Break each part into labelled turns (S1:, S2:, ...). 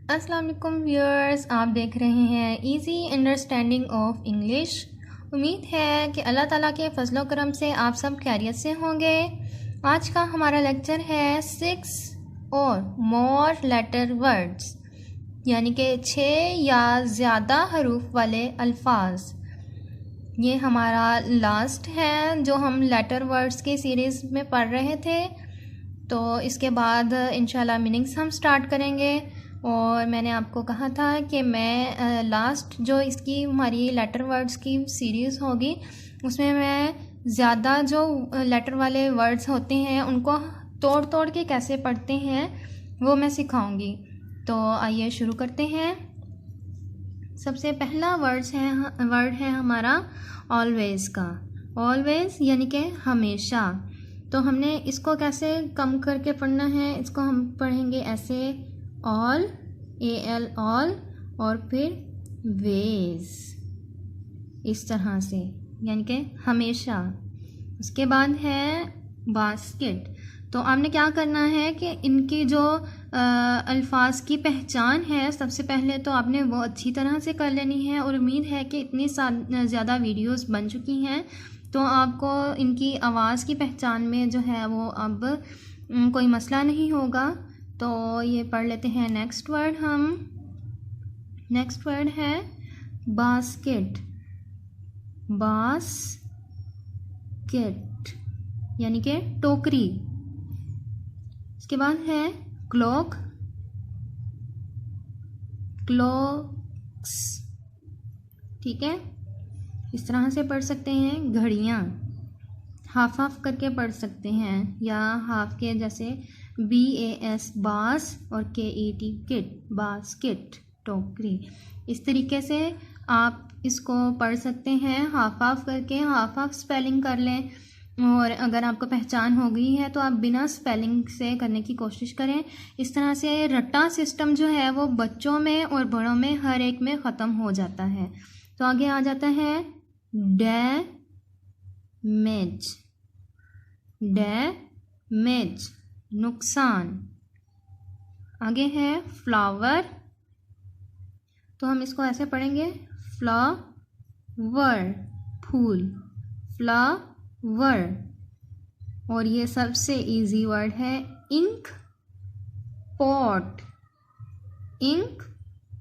S1: अस्सलाम वालेकुम व्यूअर्स, आप देख रहे हैं इजी अंडरस्टैंडिंग ऑफ इंग्लिश। उम्मीद है कि अल्लाह ताला के फजलो करम से आप सब खैरियत से होंगे। आज का हमारा लेक्चर है 6 और मोर लेटर वर्ड्स, यानी कि 6 या ज़्यादा हरूफ वाले अल्फाज। ये हमारा लास्ट है जो हम लेटर वर्ड्स की सीरीज़ में पढ़ रहे थे। तो इसके बाद इंशाल्लाह मीनिंग्स हम स्टार्ट करेंगे। और मैंने आपको कहा था कि मैं लास्ट जो इसकी हमारी लेटर वर्ड्स की सीरीज़ होगी उसमें मैं ज़्यादा जो लेटर वाले वर्ड्स होते हैं उनको तोड़ तोड़ के कैसे पढ़ते हैं वो मैं सिखाऊंगी। तो आइए शुरू करते हैं। सबसे पहला वर्ड है हमारा ऑलवेज़ का। ऑलवेज़ यानी कि हमेशा। तो हमने इसको कैसे कम करके पढ़ना है, इसको हम पढ़ेंगे ऐसे ऑल, AL ऑल, और फिर वेज, इस तरह से, यानी कि हमेशा। उसके बाद है बास्केट। तो आपने क्या करना है कि इनकी जो अल्फाज की पहचान है सबसे पहले तो आपने वो अच्छी तरह से कर लेनी है। और उम्मीद है कि इतनी ज़्यादा वीडियोस बन चुकी हैं तो आपको इनकी आवाज़ की पहचान में जो है वो अब कोई मसला नहीं होगा। तो ये पढ़ लेते हैं नेक्स्ट वर्ड हम। नेक्स्ट वर्ड है बास्केट। बास्केट यानी कि टोकरी। इसके बाद है क्लॉक, क्लॉक्स, ठीक है। इस तरह से पढ़ सकते हैं। घड़ियाँ हाफ हाफ करके पढ़ सकते हैं, या हाफ के जैसे BAS बास और KET किट, बास्केट, टोकरी। इस तरीके से आप इसको पढ़ सकते हैं हाफ हाफ करके। हाफ हाफ स्पेलिंग कर लें, और अगर आपको पहचान हो गई है तो आप बिना स्पेलिंग से करने की कोशिश करें। इस तरह से रट्टा सिस्टम जो है वो बच्चों में और बड़ों में हर एक में ख़त्म हो जाता है। तो आगे आ जाता है डैमेज। डैमेज नुकसान। आगे है फ्लावर। तो हम इसको ऐसे पढ़ेंगे फ्लावर, फूल, फ्लावर। और ये सबसे इजी वर्ड है ink pot. Ink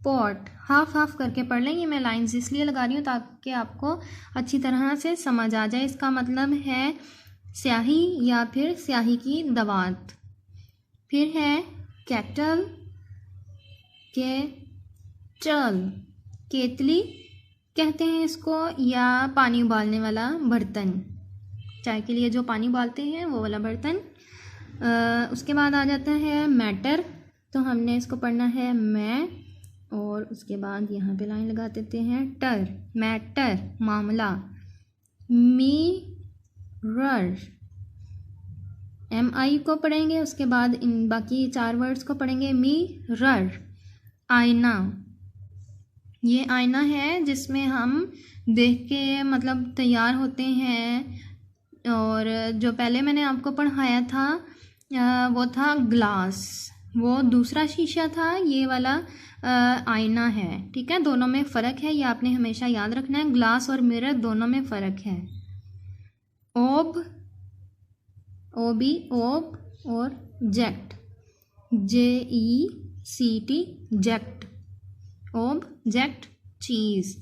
S1: pot half half करके पढ़ लें। ये मैं लाइंस इसलिए लगा रही हूँ ताकि आपको अच्छी तरह से समझ आ जाए। इसका मतलब है स्याही या फिर स्याही की दवात। फिर है केटल, केटल, केतली कहते हैं इसको, या पानी उबालने वाला बर्तन। चाय के लिए जो पानी उबालते हैं वो वाला बर्तन। उसके बाद आ जाता है मैटर। तो हमने इसको पढ़ना है मैं, और उसके बाद यहाँ पे लाइन लगा देते हैं टर, मैटर, मामला। मिरर, MI को पढ़ेंगे। उसके बाद इन बाकी 4 वर्ड्स को पढ़ेंगे। मिरर, आईना। ये आईना है जिसमें हम देख के मतलब तैयार होते हैं। और जो पहले मैंने आपको पढ़ाया था वो था ग्लास, वो दूसरा शीशा था। ये वाला आईना है, ठीक है। दोनों में फ़र्क है, ये आपने हमेशा याद रखना है। ग्लास और मिरर दोनों में फ़र्क है। ओब, OB, ओब, और जेक्ट, JECT, जेक्ट। ओब, जेक्ट, चीज़।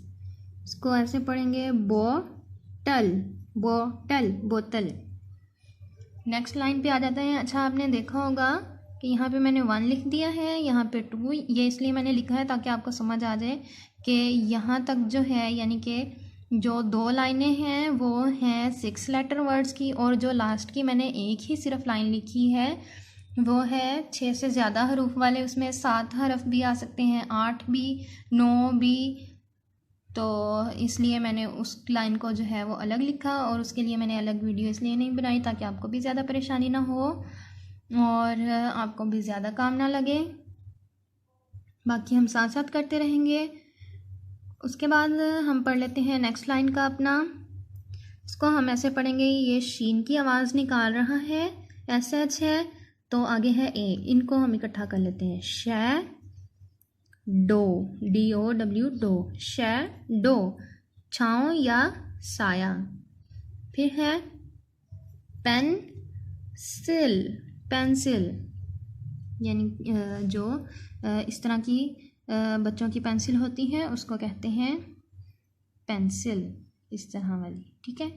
S1: इसको ऐसे पढ़ेंगे बोतल, बोतल, बोतल। नेक्स्ट लाइन पे आ जाता है। अच्छा, आपने देखा होगा कि यहाँ पे मैंने 1 लिख दिया है, यहाँ पे 2। ये इसलिए मैंने लिखा है ताकि आपको समझ आ जाए कि यहाँ तक जो है, यानी कि जो 2 लाइनें हैं वो हैं 6 लेटर वर्ड्स की, और जो लास्ट की मैंने एक ही सिर्फ लाइन लिखी है वो है 6 से ज़्यादा हरूफ वाले। उसमें 7 हरफ भी आ सकते हैं, 8 भी, 9 भी। तो इसलिए मैंने उस लाइन को जो है वो अलग लिखा, और उसके लिए मैंने अलग वीडियो इसलिए नहीं बनाई ताकि आपको भी ज़्यादा परेशानी ना हो और आपको भी ज़्यादा काम ना लगे। बाकी हम साथ साथ करते रहेंगे। उसके बाद हम पढ़ लेते हैं नेक्स्ट लाइन का अपना। इसको हम ऐसे पढ़ेंगे, ये शीन की आवाज़ निकाल रहा है, SH है। तो आगे है ए, इनको हम इकट्ठा कर लेते हैं। शै, डो, DOW, डो। शैडो, छाँव या साया। फिर है पेंसिल, पेंसिल यानी जो इस तरह की बच्चों की पेंसिल होती है उसको कहते हैं पेंसिल, इस तरह वाली, ठीक है।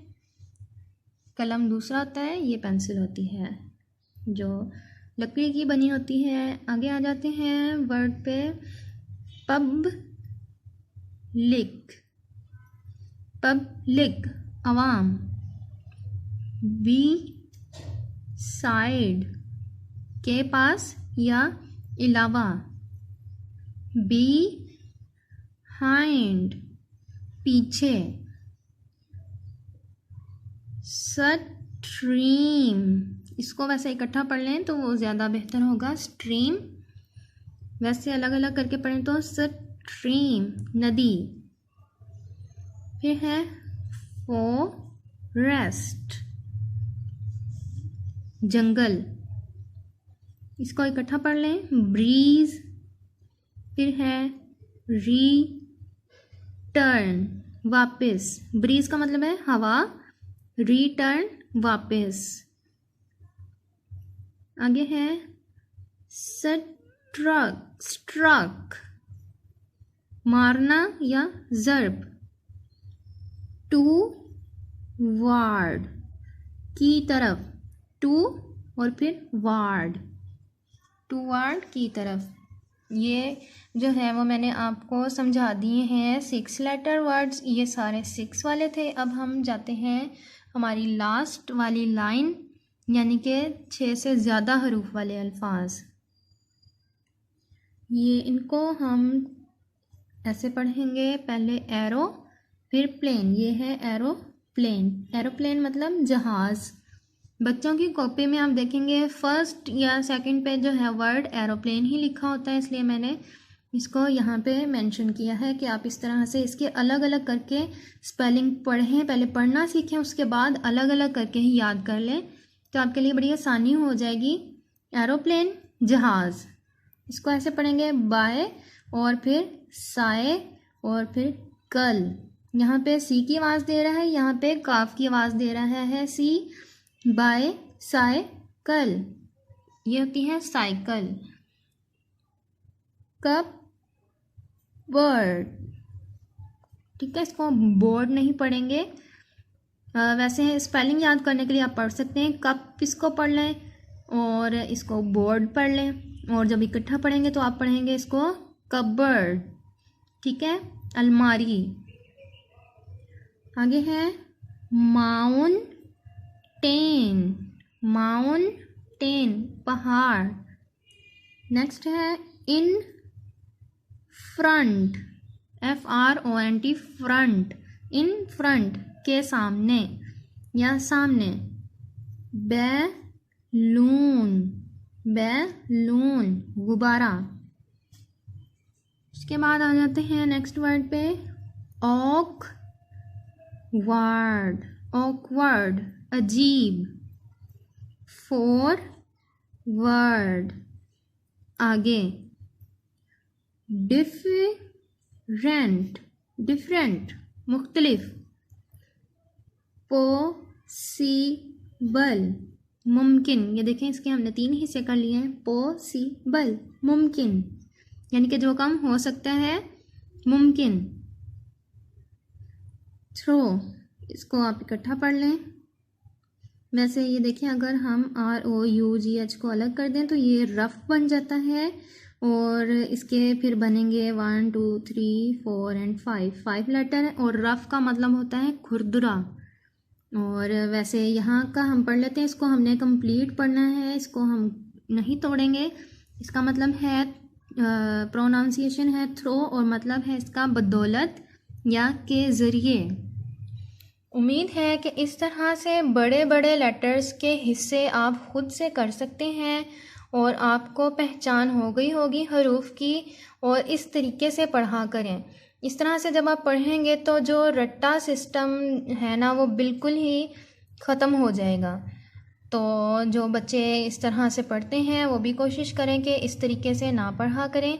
S1: कलम दूसरा होता है, ये पेंसिल होती है जो लकड़ी की बनी होती है। आगे आ जाते हैं वर्ड पे। पब्लिक, पब्लिक अवाम। बी साइड, के पास या अलावा। बी हाइंड, पीछे। स्ट्रीम, इसको वैसे इकट्ठा पढ़ लें तो वो ज़्यादा बेहतर होगा। स्ट्रीम, वैसे अलग अलग करके पढ़ें तो स्ट्रीम, नदी। फिर है फॉरेस्ट, जंगल, इसको इकट्ठा पढ़ लें। ब्रीज, फिर है रिटर्न, वापस। ब्रीज का मतलब है हवा, रिटर्न वापस। आगे है स्ट्रक, स्ट्रक मारना या ज़र्ब। टू वार्ड, की तरफ, टू और फिर वार्ड, टू वार्ड की तरफ। ये जो है वो मैंने आपको समझा दिए हैं 6 लेटर वर्ड्स, ये सारे 6 वाले थे। अब हम जाते हैं हमारी लास्ट वाली लाइन, यानी कि 6 से ज़्यादा हरूफ वाले अल्फाज। ये इनको हम ऐसे पढ़ेंगे, पहले एरो फिर प्लेन। ये है एरोप्लेन, एरोप्लेन मतलब जहाज़। बच्चों की कॉपी में आप देखेंगे फर्स्ट या सेकंड पे जो है वर्ड एरोप्लेन ही लिखा होता है, इसलिए मैंने इसको यहाँ पे मेंशन किया है कि आप इस तरह से इसके अलग अलग करके स्पेलिंग पढ़ें, पहले पढ़ना सीखें, उसके बाद अलग अलग करके ही याद कर लें, तो आपके लिए बड़ी आसानी हो जाएगी। एरोप्लेन जहाज़, इसको ऐसे पढ़ेंगे बाय और फिर साए और फिर कल। यहाँ पे सी की आवाज़ दे रहा है, यहाँ पे काफ की आवाज़ दे रहा है। सी बाय साए कल, ये होती है साइकिल। कप वर्ड, ठीक है, इसको बोर्ड नहीं पढ़ेंगे। वैसे स्पेलिंग याद करने के लिए आप पढ़ सकते हैं। कप इसको पढ़ लें और इसको बोर्ड पढ़ लें, और जब इकट्ठा पढ़ेंगे तो आप पढ़ेंगे इसको कपबोर्ड, ठीक है, अलमारी। आगे है माउंटेन, माउंटेन पहाड़। नेक्स्ट है in front, FRONT, front, in front के सामने या सामने। बैलून, बैलून गुब्बारा। उसके बाद आ जाते हैं नेक्स्ट वर्ड पे ऑकवर्ड, ऑकवर्ड अजीब। फॉरवर्ड आगे। डिफरेंट, डिफरेंट मुख्तलिफ। पॉसिबल मुमकिन, ये देखें इसके हमने 3 हिस्से कर लिए हैं। पॉसिबल मुमकिन, यानी कि जो काम हो सकता है मुमकिन। थ्रो, इसको आप इकट्ठा पढ़ लें। वैसे ये देखें अगर हम ROUGH को अलग कर दें तो ये रफ बन जाता है, और इसके फिर बनेंगे 1 2 3 4 एंड 5 लेटर है, और रफ का मतलब होता है खुरदुरा। और वैसे यहाँ का हम पढ़ लेते हैं, इसको हमने कंप्लीट पढ़ना है, इसको हम नहीं तोड़ेंगे। इसका मतलब है प्रोनाउंसिएशन है थ्रो, और मतलब है इसका बदौलत या के ज़रिए। उम्मीद है कि इस तरह से बड़े बड़े लेटर्स के हिस्से आप खुद से कर सकते हैं और आपको पहचान हो गई होगी हरूफ की, और इस तरीके से पढ़ा करें। इस तरह से जब आप पढ़ेंगे तो जो रट्टा सिस्टम है ना वो बिल्कुल ही ख़त्म हो जाएगा। तो जो बच्चे इस तरह से पढ़ते हैं वो भी कोशिश करें कि इस तरीके से ना पढ़ा करें।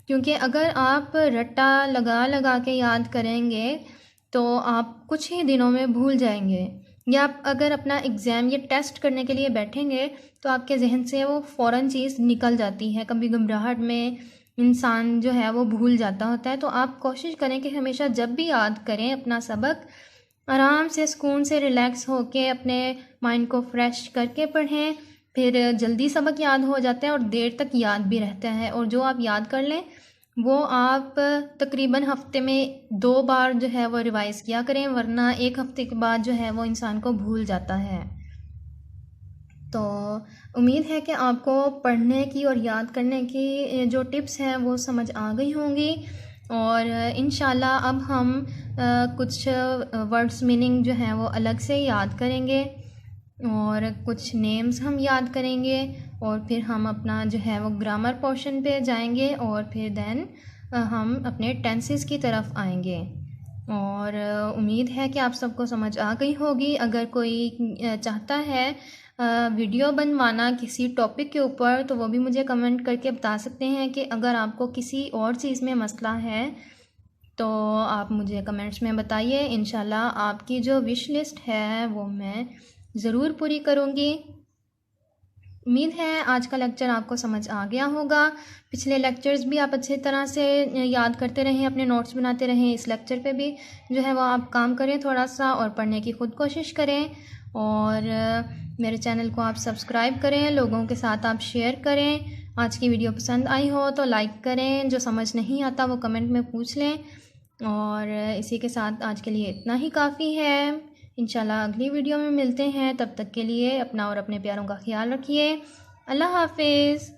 S1: क्योंकि अगर आप रट्टा लगा लगा के याद करेंगे तो आप कुछ ही दिनों में भूल जाएंगे, या आप अगर अपना एग्ज़ाम या टेस्ट करने के लिए बैठेंगे तो आपके जहन से वो फ़ौरन चीज़ निकल जाती है। कभी घबराहट में इंसान जो है वो भूल जाता होता है। तो आप कोशिश करें कि हमेशा जब भी याद करें अपना सबक, आराम से सुकून से रिलैक्स होके अपने माइंड को फ्रेश करके पढ़ें। फिर जल्दी सबक याद हो जाता है और देर तक याद भी रहता है। और जो आप याद कर लें वो आप तकरीबन हफ्ते में 2 बार जो है वो रिवाइज़ किया करें, वरना एक हफ्ते के बाद जो है वो इंसान को भूल जाता है। तो उम्मीद है कि आपको पढ़ने की और याद करने की जो टिप्स हैं वो समझ आ गई होंगी। और इंशाल्लाह अब हम कुछ वर्ड्स मीनिंग जो हैं वो अलग से याद करेंगे और कुछ नेम्स हम याद करेंगे, और फिर हम अपना जो है वो ग्रामर पोर्शन पे जाएंगे और फिर देन हम अपने टेंसेस की तरफ आएंगे। और उम्मीद है कि आप सबको समझ आ गई होगी। अगर कोई चाहता है वीडियो बनवाना किसी टॉपिक के ऊपर तो वो भी मुझे कमेंट करके बता सकते हैं कि अगर आपको किसी और चीज़ में मसला है तो आप मुझे कमेंट्स में बताइए। इंशाल्लाह आपकी जो विश लिस्ट है वो मैं ज़रूर पूरी करूँगी। उम्मीद है आज का लेक्चर आपको समझ आ गया होगा। पिछले लेक्चर्स भी आप अच्छी तरह से याद करते रहें, अपने नोट्स बनाते रहें। इस लेक्चर पे भी जो है वो आप काम करें थोड़ा सा और पढ़ने की ख़ुद कोशिश करें। और मेरे चैनल को आप सब्सक्राइब करें, लोगों के साथ आप शेयर करें। आज की वीडियो पसंद आई हो तो लाइक करें, जो समझ नहीं आता वो कमेंट में पूछ लें। और इसी के साथ आज के लिए इतना ही काफ़ी है। इंशाल्लाह अगली वीडियो में मिलते हैं। तब तक के लिए अपना और अपने प्यारों का ख्याल रखिए। अल्लाह हाफिज़।